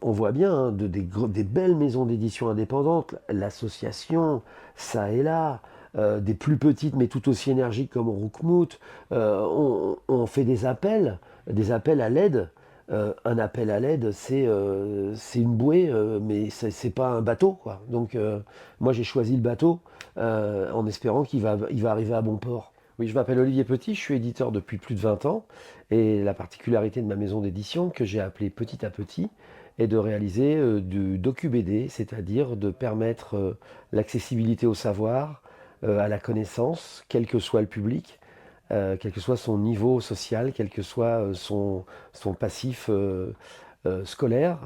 on voit bien hein, des belles maisons d'édition indépendantes, l'association, ça et là, des plus petites mais tout aussi énergiques comme Roukmout, on fait des appels à l'aide. Un appel à l'aide, c'est une bouée, mais c'est pas un bateau, quoi. Donc, moi, j'ai choisi le bateau en espérant il va arriver à bon port. Oui, je m'appelle Olivier Petit, je suis éditeur depuis plus de 20 ans. Et la particularité de ma maison d'édition, que j'ai appelée Petit à Petit, est de réaliser du docu-BD, c'est-à-dire de permettre l'accessibilité au savoir, à la connaissance, quel que soit le public, quel que soit son niveau social, quel que soit son passif scolaire,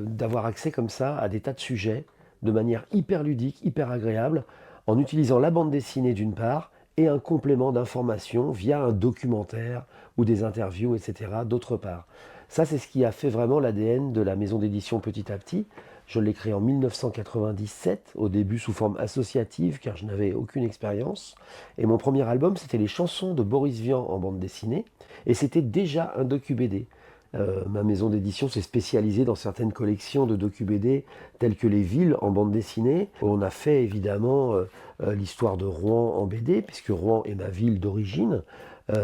d'avoir accès comme ça à des tas de sujets de manière hyper ludique, hyper agréable, en utilisant la bande dessinée d'une part et un complément d'information via un documentaire ou des interviews, etc. d'autre part. Ça, c'est ce qui a fait vraiment l'ADN de la maison d'édition Petit à Petit. Je l'ai créé en 1997, au début sous forme associative, car je n'avais aucune expérience. Et mon premier album, c'était les chansons de Boris Vian en bande dessinée, et c'était déjà un docu-BD. Ma maison d'édition s'est spécialisée dans certaines collections de docu-BD, telles que les villes en bande dessinée. On a fait évidemment l'histoire de Rouen en BD, puisque Rouen est ma ville d'origine,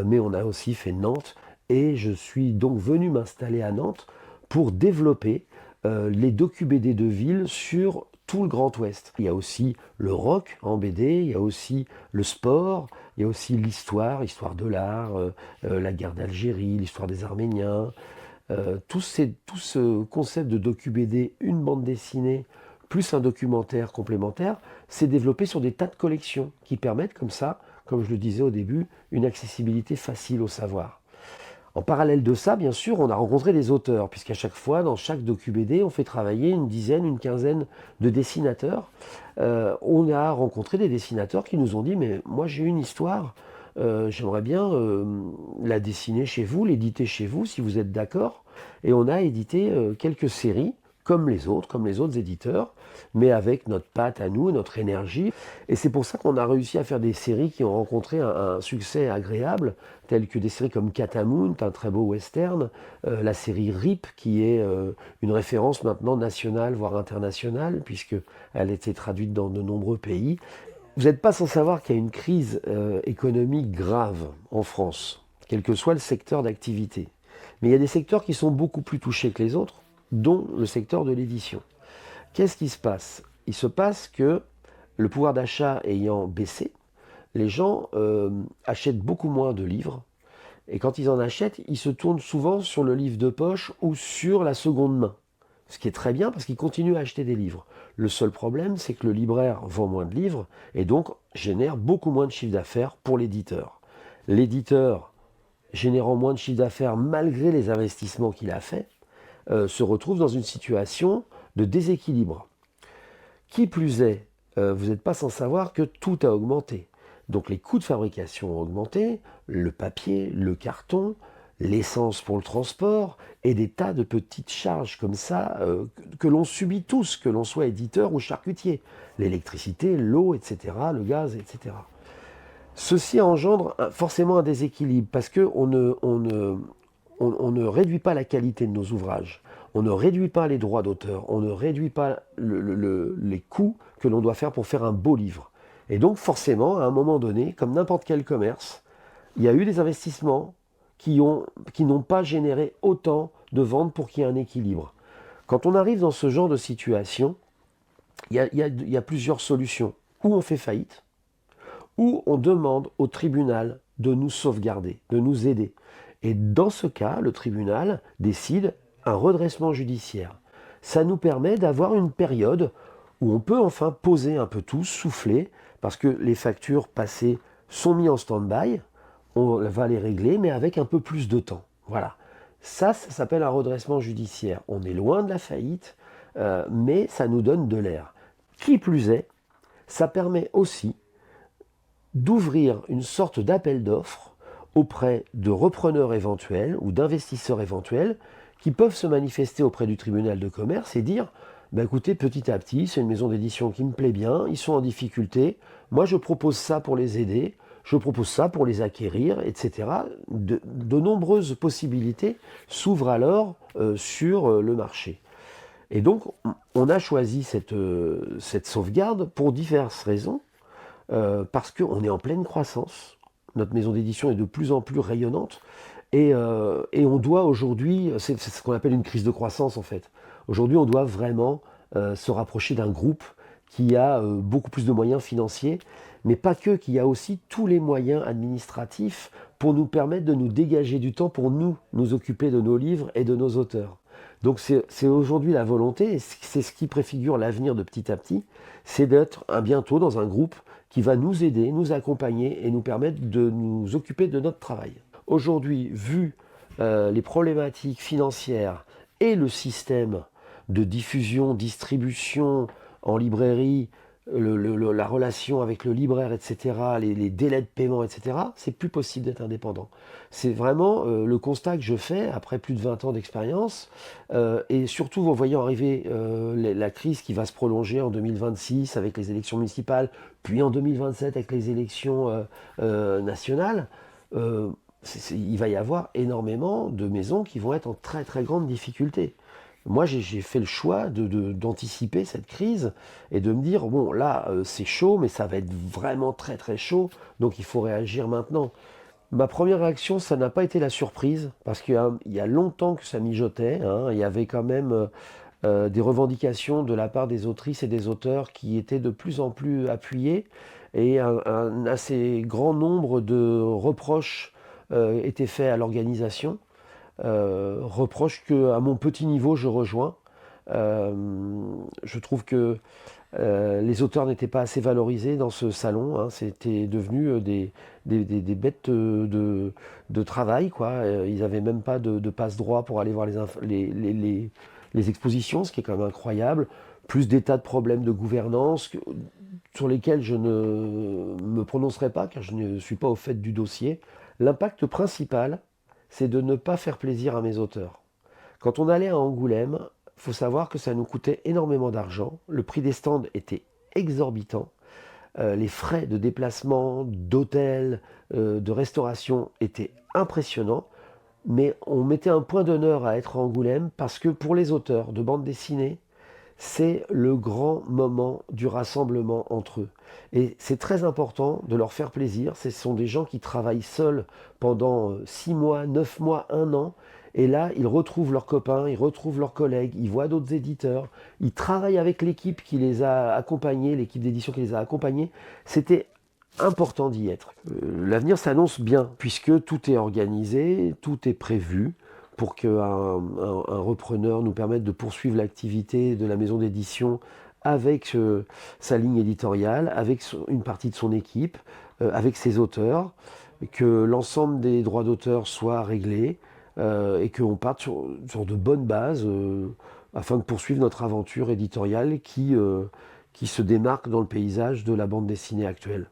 mais on a aussi fait Nantes, et je suis donc venu m'installer à Nantes pour développer les docu-BD de ville sur tout le Grand Ouest. Il y a aussi le rock en BD, il y a aussi le sport, il y a aussi l'histoire, l'histoire de l'art, la guerre d'Algérie, l'histoire des Arméniens. Tout ce concept de docu-BD, une bande dessinée, plus un documentaire complémentaire, s'est développé sur des tas de collections qui permettent comme ça, comme je le disais au début, une accessibilité facile au savoir. En parallèle de ça, bien sûr, on a rencontré des auteurs, puisqu'à chaque fois, dans chaque docu-BD, on fait travailler une dizaine, une quinzaine de dessinateurs. On a rencontré des dessinateurs qui nous ont dit, mais moi j'ai une histoire, j'aimerais bien la dessiner chez vous, l'éditer chez vous, si vous êtes d'accord. Et on a édité quelques séries, comme les autres éditeurs, mais avec notre patte à nous, notre énergie. Et c'est pour ça qu'on a réussi à faire des séries qui ont rencontré un succès agréable, telles que des séries comme Catamount, un très beau western, la série RIP, qui est une référence maintenant nationale, voire internationale, puisqu'elle a été traduite dans de nombreux pays. Vous n'êtes pas sans savoir qu'il y a une crise économique grave en France, quel que soit le secteur d'activité. Mais il y a des secteurs qui sont beaucoup plus touchés que les autres, dont le secteur de l'édition. Qu'est-ce qui se passe? Il se passe que le pouvoir d'achat ayant baissé, les gens achètent beaucoup moins de livres. Et quand ils en achètent, ils se tournent souvent sur le livre de poche ou sur la seconde main. Ce qui est très bien parce qu'ils continuent à acheter des livres. Le seul problème, c'est que le libraire vend moins de livres et donc génère beaucoup moins de chiffre d'affaires pour l'éditeur. L'éditeur, générant moins de chiffre d'affaires malgré les investissements qu'il a faits, se retrouve dans une situation de déséquilibre. Qui plus est, vous n'êtes pas sans savoir que tout a augmenté. Donc les coûts de fabrication ont augmenté, le papier, le carton, l'essence pour le transport et des tas de petites charges comme ça que l'on subit tous, que l'on soit éditeur ou charcutier. L'électricité, l'eau, etc., le gaz, etc. Ceci engendre forcément un déséquilibre parce qu'on on ne réduit pas la qualité de nos ouvrages, on ne réduit pas les droits d'auteur, on ne réduit pas les coûts que l'on doit faire pour faire un beau livre. Et donc forcément, à un moment donné, comme n'importe quel commerce, il y a eu des investissements qui n'ont pas généré autant de ventes pour qu'il y ait un équilibre. Quand on arrive dans ce genre de situation, il y a plusieurs solutions. Ou on fait faillite, ou on demande au tribunal de nous sauvegarder, de nous aider. Et dans ce cas, le tribunal décide un redressement judiciaire. Ça nous permet d'avoir une période où on peut enfin poser un peu tout, souffler, parce que les factures passées sont mises en stand-by, on va les régler, mais avec un peu plus de temps. Voilà. Ça s'appelle un redressement judiciaire. On est loin de la faillite, mais ça nous donne de l'air. Qui plus est, ça permet aussi d'ouvrir une sorte d'appel d'offres auprès de repreneurs éventuels ou d'investisseurs éventuels qui peuvent se manifester auprès du tribunal de commerce et dire bah écoutez, petit à petit, c'est une maison d'édition qui me plaît bien, ils sont en difficulté, moi je propose ça pour les aider, je propose ça pour les acquérir, etc. De nombreuses possibilités s'ouvrent alors sur le marché. Et donc, on a choisi cette sauvegarde pour diverses raisons, parce qu'on est en pleine croissance. Notre maison d'édition est de plus en plus rayonnante. Et on doit aujourd'hui, c'est ce qu'on appelle une crise de croissance en fait. Aujourd'hui, on doit vraiment se rapprocher d'un groupe qui a beaucoup plus de moyens financiers, mais pas que, qui a aussi tous les moyens administratifs pour nous permettre de nous dégager du temps pour nous occuper de nos livres et de nos auteurs. Donc c'est aujourd'hui la volonté, et c'est ce qui préfigure l'avenir de Petit à Petit, c'est d'être bientôt dans un groupe qui va nous aider, nous accompagner et nous permettre de nous occuper de notre travail. Aujourd'hui, vu les problématiques financières et le système de diffusion, distribution en librairie, la relation avec le libraire, etc., les délais de paiement, etc., c'est plus possible d'être indépendant. C'est vraiment le constat que je fais après plus de 20 ans d'expérience, et surtout en voyant arriver la crise qui va se prolonger en 2026 avec les élections municipales, puis en 2027 avec les élections nationales. Il va y avoir énormément de maisons qui vont être en très très grande difficulté. Moi, j'ai fait le choix d'anticiper cette crise et de me dire, bon, là, c'est chaud, mais ça va être vraiment très très chaud, donc il faut réagir maintenant. Ma première réaction, ça n'a pas été la surprise, parce qu'il y a longtemps que ça mijotait, hein. Il y avait quand même des revendications de la part des autrices et des auteurs qui étaient de plus en plus appuyées, et un assez grand nombre de reproches étaient faits à l'organisation. Reproche que, à mon petit niveau, je rejoins. Euh, je trouve que les auteurs n'étaient pas assez valorisés dans ce salon, hein. C'était devenu des bêtes de travail, quoi. Ils n'avaient même pas de passe-droit pour aller voir les expositions, ce qui est quand même incroyable. Plus des tas de problèmes de gouvernance sur lesquels je ne me prononcerai pas, car je ne suis pas au fait du dossier. L'impact principal, c'est de ne pas faire plaisir à mes auteurs. Quand on allait à Angoulême, il faut savoir que ça nous coûtait énormément d'argent. Le prix des stands était exorbitant. Les frais de déplacement, d'hôtel, de restauration étaient impressionnants. Mais on mettait un point d'honneur à être à Angoulême parce que pour les auteurs de bande dessinée, c'est le grand moment du rassemblement entre eux. Et c'est très important de leur faire plaisir. Ce sont des gens qui travaillent seuls pendant 6 mois, 9 mois, 1 an. Et là, ils retrouvent leurs copains, ils retrouvent leurs collègues, ils voient d'autres éditeurs, ils travaillent avec l'équipe qui les a accompagnés, l'équipe d'édition qui les a accompagnés. C'était important d'y être. L'avenir s'annonce bien, puisque tout est organisé, tout est prévu pour qu'un repreneur nous permette de poursuivre l'activité de la maison d'édition avec sa ligne éditoriale, avec une partie de son équipe, avec ses auteurs, que l'ensemble des droits d'auteur soient réglés, et qu'on parte sur de bonnes bases afin de poursuivre notre aventure éditoriale qui se démarque dans le paysage de la bande dessinée actuelle.